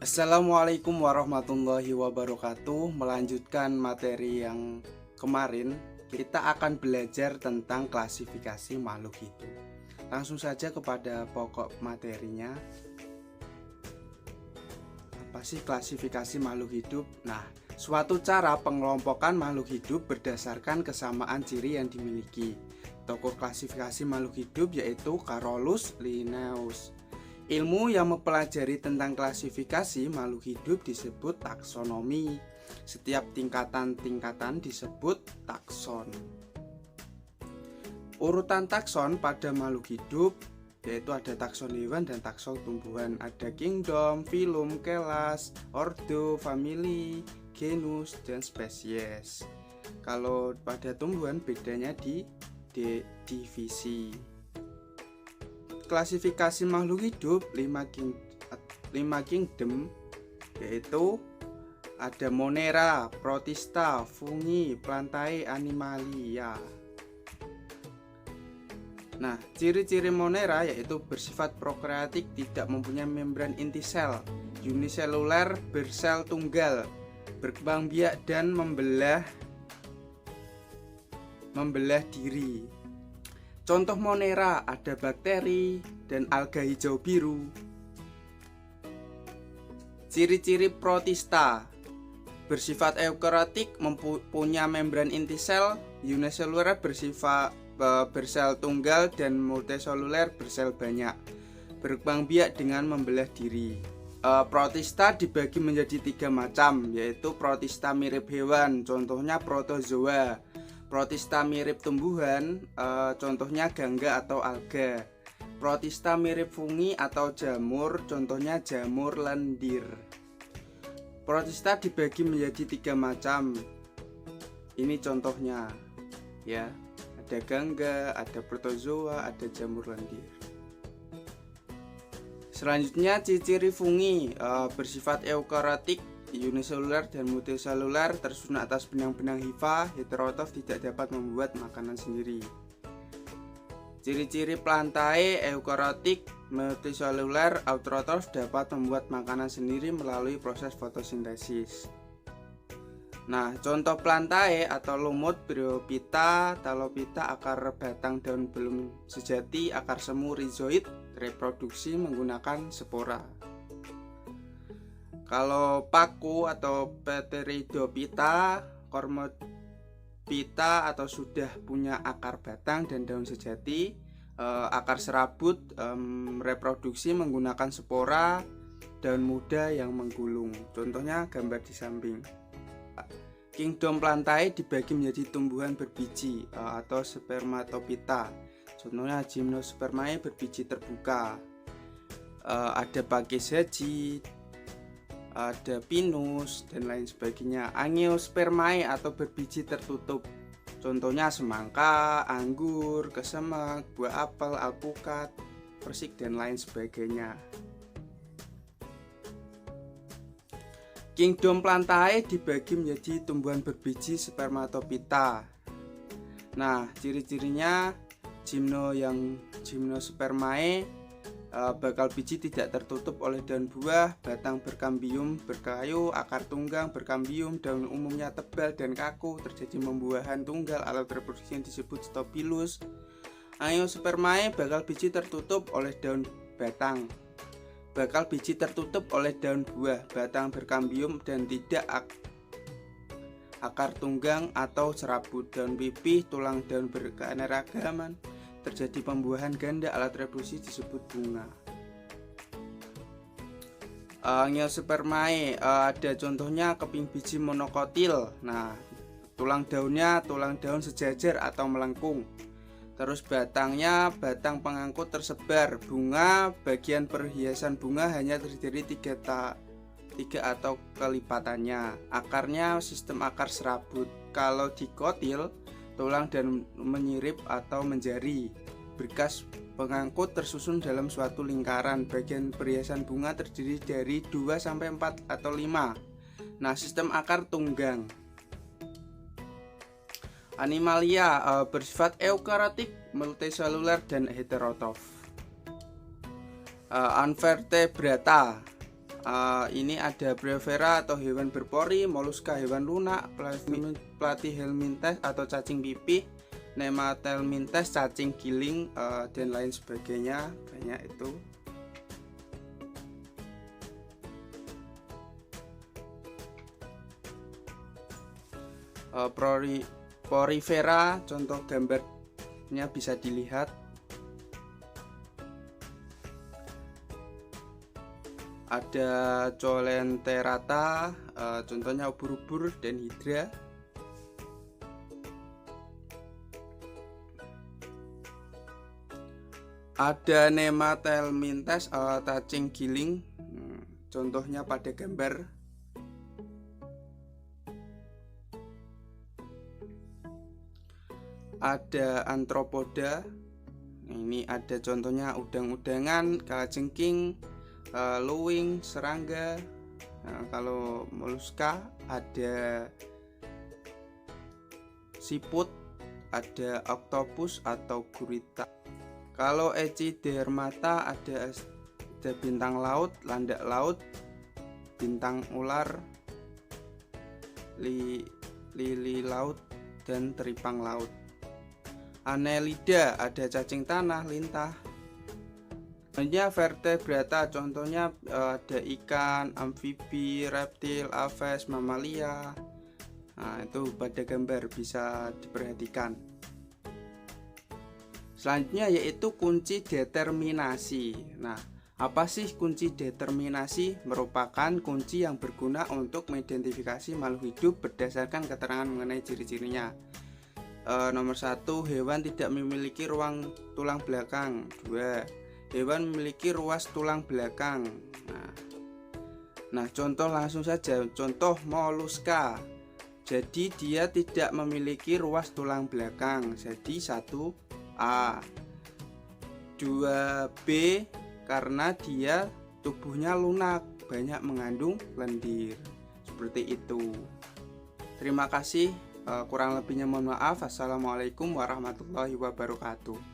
Assalamualaikum warahmatullahi wabarakatuh. Melanjutkan materi yang kemarin, kita akan belajar tentang klasifikasi makhluk hidup. Langsung saja kepada pokok materinya. Apa sih klasifikasi makhluk hidup? Nah, suatu cara pengelompokan makhluk hidup berdasarkan kesamaan ciri yang dimiliki. Tokoh klasifikasi makhluk hidup yaitu Carolus Linnaeus. Ilmu yang mempelajari tentang klasifikasi makhluk hidup disebut taksonomi. Setiap tingkatan-tingkatan disebut takson. Urutan takson pada makhluk hidup yaitu ada takson hewan dan takson tumbuhan. Ada kingdom, filum, kelas, ordo, famili, genus, dan spesies. Kalau pada tumbuhan bedanya di divisi. Klasifikasi makhluk hidup 5 kingdom yaitu ada Monera, Protista, Fungi, Plantae, Animalia. Nah, ciri-ciri Monera yaitu bersifat prokreatik, tidak mempunyai membran inti sel, uniseluler, bersel tunggal, berkembang biak dan membelah diri. Contoh Monera ada bakteri dan alga hijau biru. Ciri-ciri Protista bersifat eukariotik, mempunyai membran inti sel, uniseluler bersifat bersel tunggal dan multiseluler bersel banyak, berkembang biak dengan membelah diri. Protista dibagi menjadi 3 macam, yaitu protista mirip hewan, contohnya protozoa. Protista mirip tumbuhan, contohnya gangga atau alga. Protista mirip fungi atau jamur, contohnya jamur lendir. Protista dibagi menjadi 3 macam. Ini contohnya, ya. Ada gangga, ada protozoa, ada jamur lendir. Selanjutnya ciri-ciri fungi, bersifat eukariotik, uniseluler dan multiseluler, tersusun atas benang-benang hifa, heterotrof, tidak dapat membuat makanan sendiri. Ciri-ciri Plantae, eukariotik, multiseluler, autotrof, dapat membuat makanan sendiri melalui proses fotosintesis. Nah, contoh Plantae atau lumut, Bryophyta, Talophyta, akar batang daun belum sejati, akar semu, rhizoid, reproduksi menggunakan spora. Kalau paku atau Pteridophyta, Cormophyta atau sudah punya akar batang dan daun sejati, akar serabut, reproduksi menggunakan spora, daun muda yang menggulung. Contohnya gambar di samping. Kingdom Plantae dibagi menjadi tumbuhan berbiji atau spermatophyta. Contohnya Gymnospermae berbiji terbuka. Ada Pakis haji, ada Pinus dan lain sebagainya. Angiospermae atau berbiji tertutup. Contohnya semangka, anggur, kesemak, buah apel, alpukat, persik dan lain sebagainya. Kingdom Plantae dibagi menjadi tumbuhan berbiji spermatophyta. Nah, ciri-cirinya Gymnospermae, bakal biji tidak tertutup oleh daun buah, batang berkambium berkayu, akar tunggang berkambium, daun umumnya tebal dan kaku, terjadi pembuahan tunggal, alat reproduksi yang disebut stopilus. Angiospermae, bakal biji tertutup oleh daun batang, bakal biji tertutup oleh daun buah, batang berkambium dan tidak akar tunggang atau serabut, daun pipih, tulang daun berkeanekaragaman, terjadi pembuahan ganda, alat reproduksi disebut bunga. Angiospermae, ada contohnya keping biji monokotil. Nah, tulang daunnya tulang daun sejajar atau melengkung. Terus batangnya batang pengangkut tersebar. Bunga, bagian perhiasan bunga hanya terdiri 3 atau kelipatannya. Akarnya sistem akar serabut. Kalau dikotil, tulang dan menyirip atau menjari. Berkas pengangkut tersusun dalam suatu lingkaran. Bagian perhiasan bunga terdiri dari 2 sampai 4 atau 5. Nah, sistem akar tunggang. Animalia bersifat eukariotik, multiseluler dan heterotrof. Anvertebrata Ini ada Brevera atau hewan berpori, Mollusca hewan lunak, Platyhelminthes atau cacing pipih, Nemathelminthes cacing giling, dan lain sebagainya. Banyak itu. Porifera, contoh gambarnya bisa dilihat. Ada Coelenterata, contohnya ubur-ubur dan hidra. Ada Nemathelminthes, cacing giling, contohnya pada gambar. Ada Arthropoda, ini ada contohnya udang-udangan, kalajengking, luwing, serangga. Kalau Mollusca ada siput, ada oktopus atau gurita. Kalau Echinodermata ada bintang laut, landak laut, bintang ular, lili laut, dan teripang laut. Annelida ada cacing tanah, lintah. Banyak vertebrata, contohnya ada ikan, amfibi, reptil, aves, mamalia. Itu pada gambar bisa diperhatikan. Selanjutnya yaitu kunci determinasi. Apa sih kunci determinasi? Merupakan kunci yang berguna untuk mengidentifikasi makhluk hidup berdasarkan keterangan mengenai ciri-cirinya. Nomor 1, hewan tidak memiliki ruang tulang belakang. 2, hewan memiliki ruas tulang belakang. Nah, contoh langsung saja. Contoh Mollusca. Jadi dia tidak memiliki ruas tulang belakang. Jadi 1A. 2B, karena dia tubuhnya lunak, banyak mengandung lendir. Seperti itu. Terima kasih. Kurang lebihnya mohon maaf. Assalamualaikum warahmatullahi wabarakatuh.